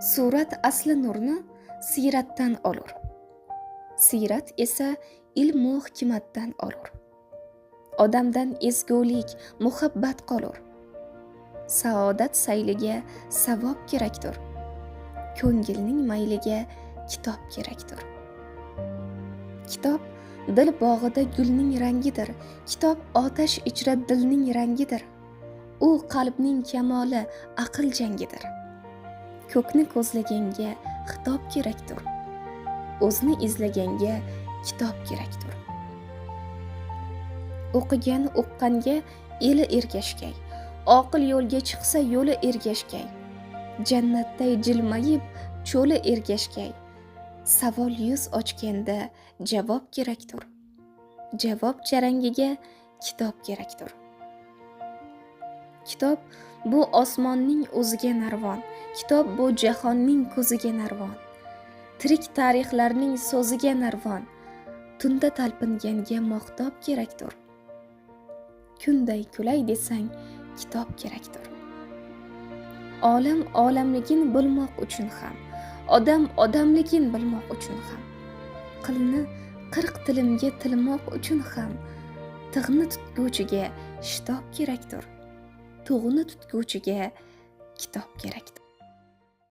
Surat asli nurni siyratdan olur. Siyrat esa ilmu hikmatdan olur. Odamdan ezgulik, muhabbat qolur. Saodat sayliga savob kerakdir. Ko'ngilning mayliga kitob kerakdir. Kitob dil bog'ida gulning rangidir. Kitob otash ichra dilning rangidir. U qalbning kamoli, aql jangidir. Ko'kni ko'zlaganga xitob kerakdir. O'zni izlaganga kitob kerakdir. O'qigan o'qqanga eli ergashgay. Oqil yo'lga chiqsa yo'li ergashgay. Jannatday jilmayib cho'li ergashgay. Savol yuz ochganda javob kerakdir. Javob jarangiga kitob kerakdir. Kitob bu osmonning o'ziga narvon. Kitob bu jahonning ko'ziga narvon. Tirik tarixlarning so'ziga narvon. Tunda talpinganga mahtob kerakdir. Kunday kulay desang kitob kerakdir. Olam olamligin bilmoq uchun ham, odam odamligin bilmoq uchun ham, qilni 40 tilimga tilmoq uchun ham, tig'ni tutguvchiga shitob kerakdir. Tug'ni tutguvchiga kitob kerakdir.